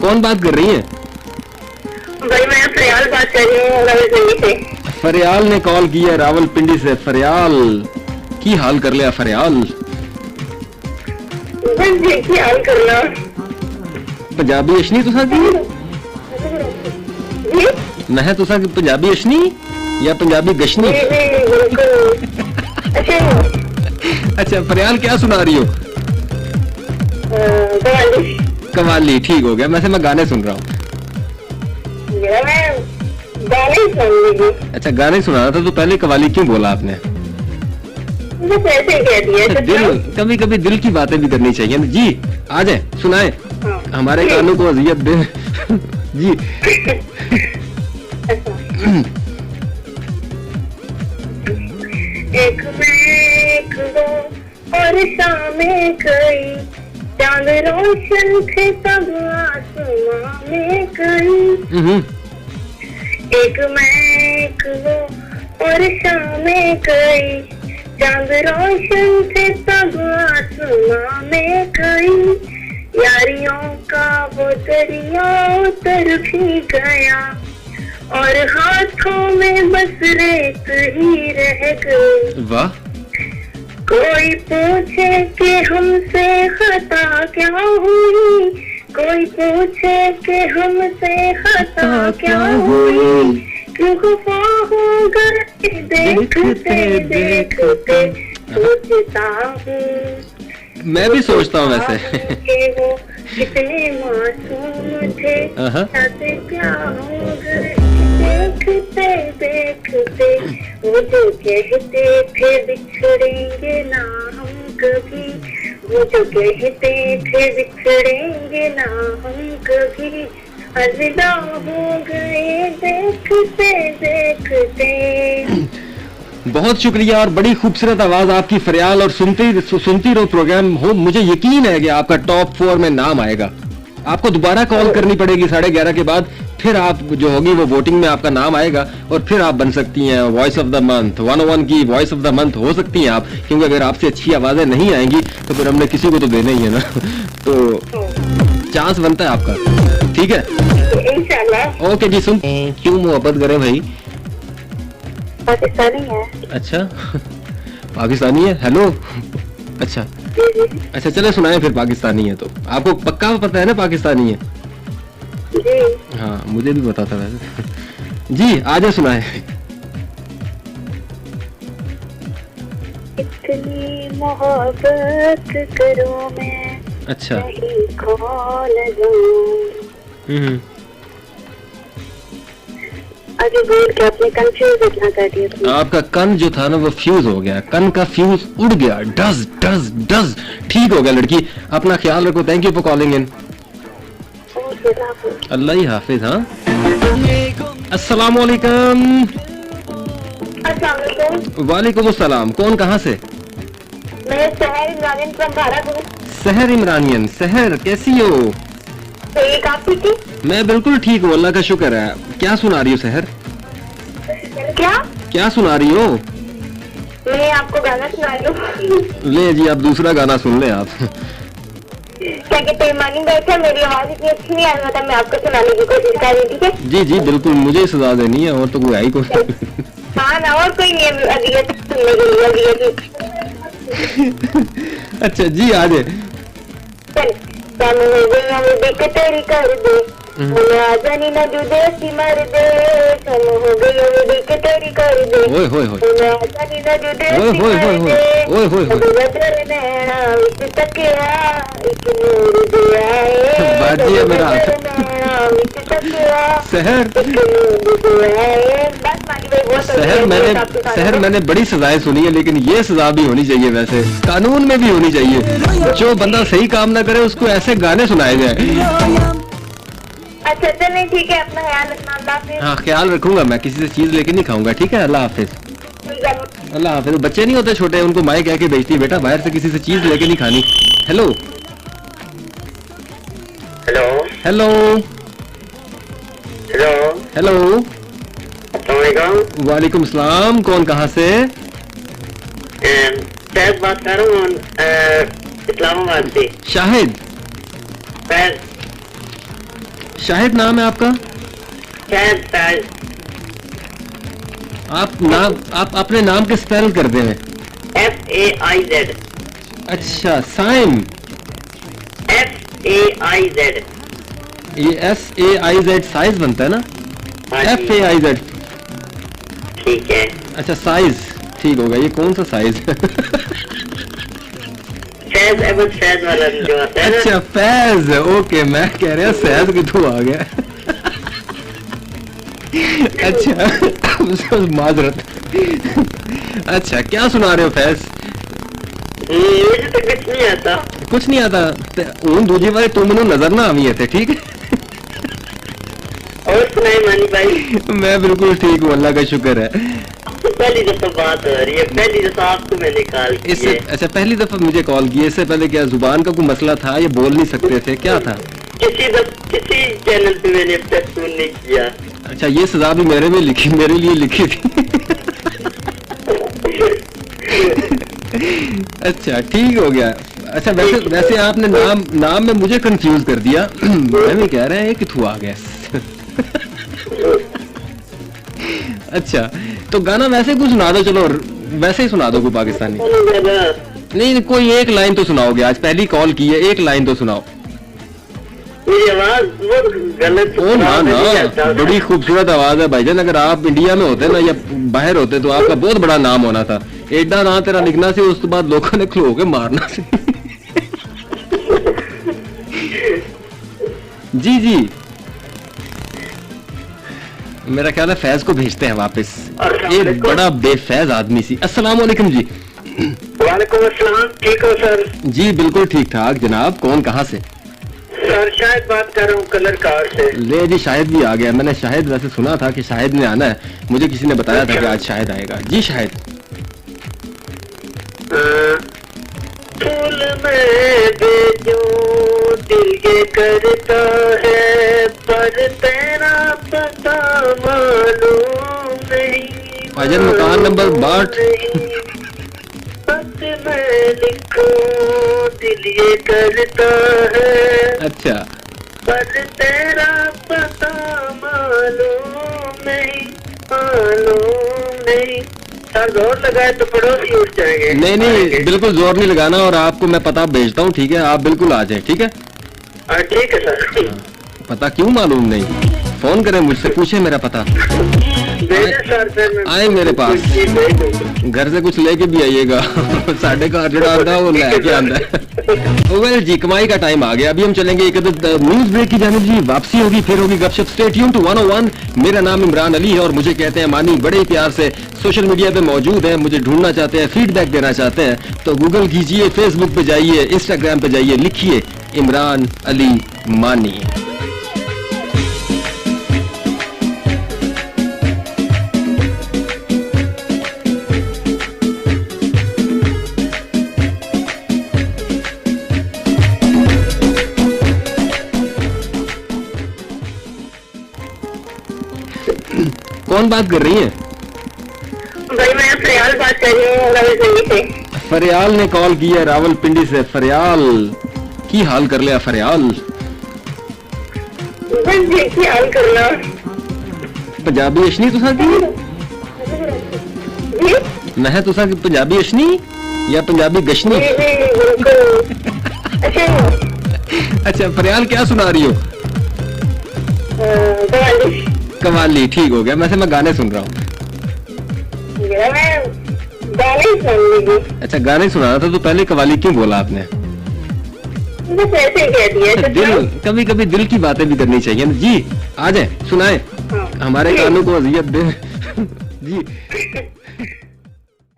कौन बात कर रही हैं? भाई मैं फरियाल बात कर रही हूँ रावलपिंडी से। फरियाल ने कॉल किया रावलपिंडी से। फरियाल की हाल कर लिया फरियाल? बस देखिए हाल करना। पंजाबी अशनी तुसा की मैं तुसा पंजाबी अशनी या पंजाबी गशनी? अच्छा फरियाल क्या सुना रही हो? कवाली। ठीक हो गया, वैसे मैं गाने सुन रहा हूँ। अच्छा गाने सुनाना था तो पहले कवाली क्यों बोला आपने? ऐसे कह दिया। दिल, कभी कभी दिल की बातें भी करनी चाहिए जी। आ जाए सुनाए। हाँ। हमारे कानों को अजियत दे जी। एक मैं एक वो और शामें कई, चांद रोशन थे तब आसमां में कई। एक मैं एक वो और शामें कई, चांद रोशन थे तब आसमां में कई। यारियों का वो दरिया उतर भी गया और हाथों में बस रेत ही रह गई। वाह। कोई पूछे कि हमसे खता क्या हुई, कोई पूछे कि हमसे खता क्या हुई, क्यों खफा हो गए देखते देखते, सोचता हूँ। मैं भी सोचता हूँ वैसे कि वो कितने मासूम थे, साथे क्या हो गए देखते देखते। वो जो कहते थे बिछड़ेंगे ना हम कभी, वो जो कहते थे बिछड़ेंगे ना हम कभी, अलविदा हो गए देखते देखते। बहुत शुक्रिया और बड़ी खूबसूरत आवाज आपकी फरियाल। और सुनती रहो प्रोग्राम हो। मुझे यकीन है कि आपका टॉप 4 में नाम आएगा। आपको दोबारा कॉल करनी पड़ेगी 11:30 के बाद, फिर आप जो होगी वो वोटिंग में आपका नाम आएगा और फिर आप बन सकती हैं वॉइस ऑफ द मंथ। 101 की वॉइस ऑफ द मंथ हो सकती हैं आप, क्योंकि अगर आपसे अच्छी आवाजें नहीं आएंगी तो फिर हमने किसी को तो देना ही है ना। तो चांस बनता है आपका। ठीक है, इंशाल्लाह। ओके जी। सुन क्यों मोहब्बत करें भाई? पाकिस्तानी है। अच्छा पाकिस्तानी है। हेलो। अच्छा अच्छा चले सुनाए फिर। पाकिस्तानी है तो आपको पक्का पता है ना पाकिस्तानी है? जी हाँ मुझे भी पता था वैसे। जी आजा सुनाए। इतनी मोहब्बत करूं मैं, अच्छा नहीं खोल दूं। आगे बोल के अपने कंफ्यूज इतना कर दिया। आपका कन जो था ना वो फ्यूज हो गया। कन का फ्यूज उड़ गया। डज डज डज। ठीक हो गया लड़की। अपना ख्याल रखो। Thank you for calling in. Allah ही हाफिज। हाँ अस्सलाम वालेकुम। वालेकुम अस्सलाम। कौन कहाँ से? मैं सहर इमरानियन फ्रॉम भारतपुर। सहर इमरानियन। सहर कैसी हो? ठीक, आप ठीक है? मैं बिल्कुल ठीक हूँ, अल्लाह का शुक्र है। क्या सुना रही हो सहर? क्या क्या सुना रही हो? मैं आपको गाना सुना रही हूँ। ले जी आप दूसरा गाना सुन ले आप। क्या कहते हैं मानी बैठा, मेरी आवाज इतनी अच्छी नहीं आ रही था, मैं आपको सुनाने की कोशिश कर रही थी। ठीक है? जी जी बिल्कुल, मुझे सजा देनी है और तो कोई आई को। हाँ ना, और कोई नहीं है अदियत सुनने के लिए। अदियत। अच्छा जी आ जाए। देख तेरी कर दे जानी ना जुदे सी मर दे, हो गई देख तेरी कर दे। ओए होए होए जानी ना जुदे सी मर दे, ओए होए होए तेरे नैना विच तकिया एक नूर दिया है, बाजी है मेरा विच तकिया सहर। एक नूर दिया है। बस मानी भाई बहुत सहर मैंने बड़ी सजाएं सुनी है, लेकिन ये सजा भी होनी चाहिए, वैसे कानून में भी होनी चाहिए। जो बंदा सही काम ना करे उसको ऐसे गाने सुनाए जाए। अच्छा चलिए ठीक है, अपना ख्याल रखना। अल्लाह हाफिज। हाँ ख्याल रखूंगा, मैं किसी से चीज लेके नहीं खाऊंगा। ठीक है, अल्लाह हाफिज। अल्लाह हाफिज। बच्चे नहीं होते छोटे, उनको माए कह के भेजती है, बेटा बाहर से किसी से चीज लेके नहीं खानी। Hello hello hello hello hello. अस्सलाम वालेकुम सलाम। कौन कहाँ से? शाहिद बात कर रहा हूँ इस्लामाबाद से। शाहिद। शाहिद नाम है आपका? शायद शायद आप अपने नाम के स्पेल कर दें। FAIZ। अच्छा, साइम। FAIZ। ये SAIZ साइज बनता है ना? हाँ जी। FAIZ। ठीक है। अच्छा, साइज ठीक होगा। ये कौन सा साइज? फैज अहमद फैज वाला जो आता है ना। अच्छा, फैज। ओके, मैं कह रहा सैज किथों आ गया। अच्छा, माजरत। अच्छा, क्या सुना रहे हो फैज? मुझे तो कुछ नहीं आता। कुछ नहीं आता? हूं दूजी बार तू मैनू नजर ना आवी है, ठीक है? और सुनाए मानी भाई? मैं बिल्कुल ठीक हूँ, अल्लाह का शुक्र है। पहली दफा बात हो रही है, पहली दफा आपको मैंने कॉल की इससे है। अच्छा, पहली दफा मुझे कॉल किया। इससे पहले क्या जुबान का कोई मसला था? ये बोल नहीं सकते थे? क्या था? किसी चैनल पे मैंने अब तक फोन नहीं किया। अच्छा, ये सजा भी मेरे लिए लिखी थी। अच्छा, ठीक हो गया। अच्छा, वैसे आपने नाम में मुझे कंफ्यूज कर दिया। मैं भी कह रहा है किथू आ गया। अच्छा, तो गाना वैसे कुछ सुना दो। चलो वैसे ही सुना दो कोई पाकिस्तानी। नहीं, कोई एक लाइन तो सुनाओगे। आज पहली कॉल की है, एक लाइन तो सुनाओ। मेरी आवाज बहुत गलत। ओ ना, बड़ी खूबसूरत आवाज है भाईजान। अगर आप इंडिया में होते ना या बाहर होते तो आपका बहुत बड़ा नाम होना था। एडा ना तेरा लिखना से, उसके बाद लोगों ने खलो के मारना से। जी, मेरा ख्याल है फैज को भेजते हैं वापस। एक बड़ा बेफैज आदमी सी। अस्सलाम वालेकुम जी। वालेकुम अस्सलाम। ठीक हो सर? जी बिल्कुल ठीक ठाक जनाब। कौन, कहाँ से? सर शायद बात कर रहा हूँ कलर कार से। ले जी, शाहिद भी आ गया। मैंने शाहिद वैसे सुना था कि शाहिद ने आना है। मुझे किसी ने बताया था कि आज शाहिद आएगा। जी शाहिद। फूल में भेजो दिल ये करता है, पर तेरा पता मालूम नहीं। भाईजान मकान नंबर 62। पत में लिखो दिल ये करता है। अच्छा, पर तेरा पता मालूम नहीं। सर जोर लगाए तो पड़ोसी उठ जाएंगे। नहीं, बिल्कुल जोर नहीं लगाना। और आपको मैं पता भेजता हूँ, ठीक है? आप बिल्कुल आ जाए, ठीक है? ठीक है सर। पता क्यों मालूम नहीं? फोन करें मुझसे, पूछे मेरा पता। आए मेरे पास, घर से कुछ लेके भी आइएगा। साढ़े का जड़ा आता है वो लेके आता है। वेल जी, कमाई का टाइम आ गया। अभी हम चलेंगे एक न्यूज ब्रेक की जानिब जी। वापसी होगी, फिर होगी गपशप। Stay tuned to 101। मेरा नाम इमरान अली है और मुझे कहते हैं मानी। बड़े प्यार से सोशल मीडिया पे मौजूद है। मुझे ढूंढना चाहते हैं, फीडबैक देना चाहते हैं तो गूगल कीजिए, फेसबुक पे जाइए, इंस्टाग्राम पे जाइए, लिखिए इमरान अली मानी। कौन बात कर रही है? भाई मैं फरियाल बात कर रही हूँ रावलपिंडी से। फरियाल ने कॉल की है रावलपिंडी से। फरियाल की हाल कर लिया फरियाल? बस देखिए हाल करना। पंजाबी अशनी तुसा की? मैं तुसा की पंजाबी अशनी या पंजाबी गशनी? अच्छा, फरियाल क्या सुना रही हो? कवाली। ठीक हो गया। वैसे मैं गाने सुन रहा हूँ। अच्छा, गाने सुना रहा था तो पहले कवाली क्यों बोला आपने? बस ऐसे कह दिया। दिल, कभी कभी दिल की बातें भी करनी चाहिए ना जी। आ जाए, सुनाए। हमारे कानों को अजियत दे। जी।